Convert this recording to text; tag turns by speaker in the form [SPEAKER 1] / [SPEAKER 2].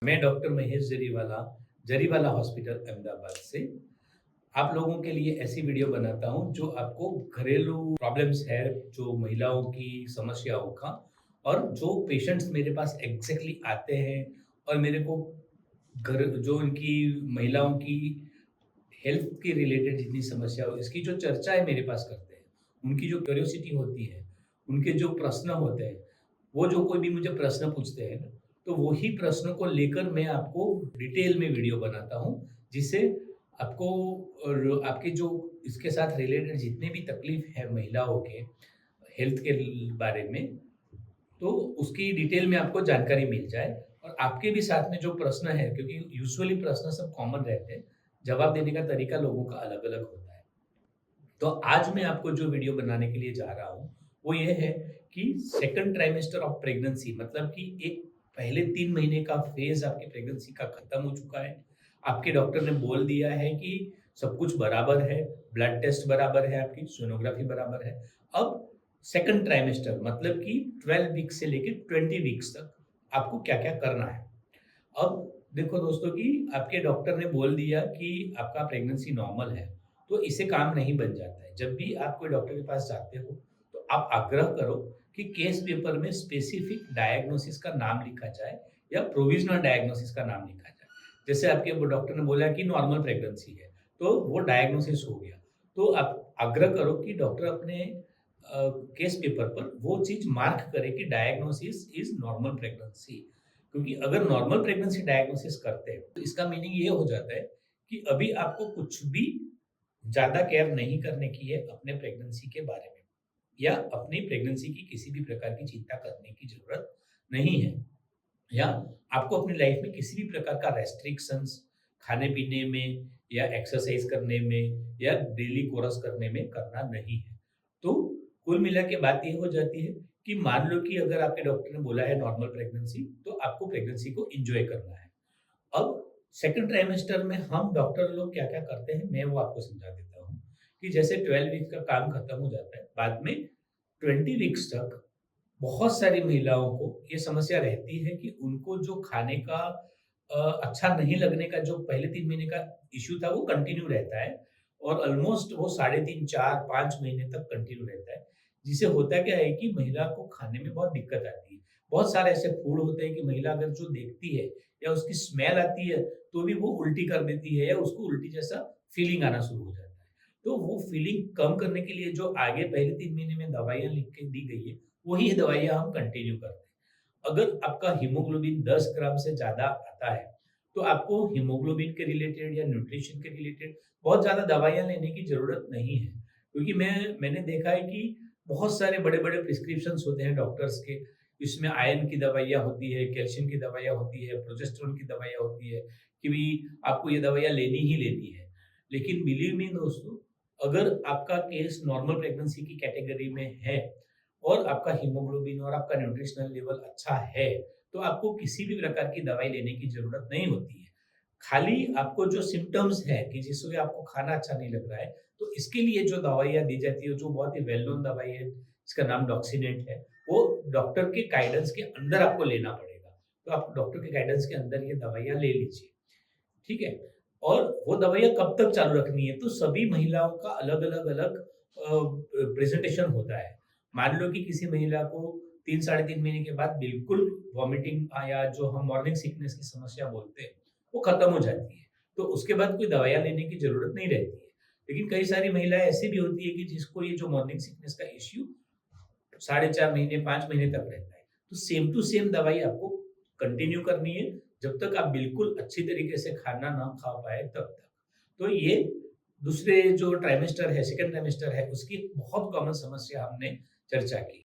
[SPEAKER 1] मैं doctor Mahesh Jariwala, Jariwala hospital Ahmedabad से आप लोगों के लिए ऐसी वीडियो बनाता हूँ जो आपको घरेलू प्रॉब्लम्स है, जो महिलाओं की समस्याओं का और जो पेशेंट्स मेरे पास एग्ज़ैक्टली आते हैं और मेरे को घर जो उनकी महिलाओं की हेल्थ के रिलेटेड जितनी समस्या हो इसकी जो चर्चाएँ मेरे पास करते हैं, उनकी जो क्यूरियोसिटी होती है, उनके जो प्रश्न होते हैं, वो जो कोई भी मुझे प्रश्न पूछते हैं ना, तो वही प्रश्नों को लेकर मैं आपको डिटेल में वीडियो बनाता हूँ, जिससे आपको और आपके जो इसके साथ रिलेटेड जितने भी तकलीफ है महिलाओं के हेल्थ के बारे में, तो उसकी डिटेल में आपको जानकारी मिल जाए और आपके भी साथ में जो प्रश्न है क्योंकि यूजुअली प्रश्न सब कॉमन रहते हैं, जवाब देने का तरीका लोगों का अलग-अलग होता है। तो आज मैं आपको जो वीडियो बनाने के लिए जा रहा हूँ, वो ये है कि सेकंड ट्राइमेस्टर ऑफ प्रेगनेंसी मतलब कि एक पहले 3 महीने का फेज़ आपकी प्रेगनेंसी का खत्म हो चुका है। आपके डॉक्टर ने बोल दिया है कि सब कुछ बराबर है, ब्लड टेस्ट बराबर है आपकी, सोनोग्राफी बराबर है। अब सेकंड ट्राइमेस्टर मतलब कि 12 वीक्स से लेके 20 वीक्स तक आपको क्या-क्या करना है। अब देखो दोस्तों कि आपके डॉक्टर ने बोल दिया कि आपका प्रेगनेंसी नॉर्मल है, तो इससे काम नहीं बन जाता है। जब भी आप कोई डॉक्टर के पास जाते हो, तो आप आग्रह करो कि केस पेपर में स्पेसिफिक डायग्नोसिस का नाम लिखा जाए या प्रोविज़नल डायग्नोसिस का नाम लिखा जाए। जैसे आपके वो डॉक्टर ने बोला कि नॉर्मल प्रेगनेंसी है, तो वो डायग्नोसिस हो गया। तो आप आग्रह करो कि डॉक्टर अपने केस पेपर पर वो चीज़ मार्क करे कि डायग्नोसिस इज़ नॉर्मल प्रेगनेंसी। क्योंकि अगर नॉर्मल प्रेगनेंसी डायग्नोसिस करते हैं, तो इसका मीनिंग ये हो जाता है कि अभी आपको कुछ भी ज़्यादा केयर नहीं करने की है अपने प्रेगनेंसी के बारे में या अपनी प्रेगनेंसी की किसी भी प्रकार की चिंता करने की ज़रूरत नहीं है। या आपको अपनी लाइफ में किसी भी प्रकार का रेस्ट्रिक्शंस खाने-पीने में या एक्सरसाइज करने में या डेली कोरस करने में करना नहीं है। तो कुल मिला के बात ये हो जाती है कि मान लो कि अगर आपके डॉक्टर ने बोला है नॉर्मल प्रेगनेंसी, तो आपको प्रेगनेंसी को एन्जॉय करना है। अब सेकंड ट्राइमेस्टर में हम डॉक्टर लोग क्या-क्या करते हैं, मैं वो आपको समझा देता हूँ, कि जैसे 12 वीक का काम खत्म हो जाता है, बाद में 20 वीक्स तक बहुत सारी महिलाओं को ये समस्या रहती है कि उनको जो खाने का अच्छा नहीं लगने का जो पहले 3 महीने का इश्यू था वो कंटिन्यू रहता है और ऑलमोस्ट वो साढ़े 3, 4, 5 महीने तक कंटिन्यू रहता है। जिससे होता क्या है कि महिला को खाने में बहुत दिक्कत आती है। बहुत सारे ऐसे फूड होते हैं कि महिला अगर जो देखती है या उसकी स्मेल आती है, तो भी वो उल्टी कर देती है या उसको उल्टी जैसा फीलिंग आना शुरू हो जाता है। तो वो फीलिंग कम करने के लिए जो आगे पहले 3 महीने में दवाइयाँ लिख के दी गई है, वही दवाइयाँ हम कंटिन्यू करते हैं। अगर आपका हीमोग्लोबिन 10 ग्राम से ज़्यादा आता है, तो आपको हीमोग्लोबिन के रिलेटेड या न्यूट्रिशन के रिलेटेड बहुत ज़्यादा दवाइयाँ लेने की ज़रूरत नहीं है। क्योंकि मैंने देखा है कि बहुत सारे बड़े-बड़े प्रिस्क्रिप्शंस होते हैं डॉक्टर्स के, इसमें आयरन की दवाइयाँ होती है, कैल्शियम की दवाइयाँ होती है, प्रोजेस्टेरोन की दवाइयाँ होती है, कि भई आपको ये दवाइयाँ लेनी ही लेनी है। लेकिन बिलीव मी दोस्तों, अगर आपका केस नॉर्मल प्रेगनेंसी की कैटेगरी में है और आपका हीमोग्लोबिन और आपका न्यूट्रिशनल लेवल अच्छा है, तो आपको किसी भी प्रकार की दवाई लेने की ज़रूरत नहीं होती है। खाली आपको जो सिम्पटम्स हैं कि जिससे आपको खाना अच्छा नहीं लग रहा है, तो इसके लिए जो दवाइयाँ दी जाती है, जो बहुत ही वेल नोन दवाई है, जिसका नाम डॉक्सिनेट है, वो डॉक्टर के गाइडेंस के अंदर आपको लेना पड़ेगा। तो आप डॉक्टर के गाइडेंस के अंदर ये दवाइयाँ ले लीजिए। ठीक है? और वो दवाइयाँ कब तक चालू रखनी है, तो सभी महिलाओं का अलग-अलग प्रेज़ेंटेशन होता है। मान लो कि किसी महिला को 3 साढ़े 3 महीने के बाद बिल्कुल वॉमिटिंग या जो हम मॉर्निंग सिकनेस की समस्या बोलते हैं, वो खत्म हो जाती है। तो उसके बाद कोई दवाइयाँ लेने की ज़रूरत नहीं रहती है। लेकिन कई सारी महिलाएँ ऐसी भी होती है कि जिसको ये जो मॉर्निंग सिकनेस का इश्यू साढ़े 4 महीने, 5 महीने तक रहता है। तो सेम टू सेम दवाई आपको कंटिन्यू करनी है, जब तक आप बिल्कुल अच्छी तरीके से खाना ना खा पाएँ तब तक। तो ये दूसरे जो ट्राइमेस्टर है, सेकंड ट्राइमेस्टर है, उसकी बहुत कॉमन समस्या हमने चर्चा की।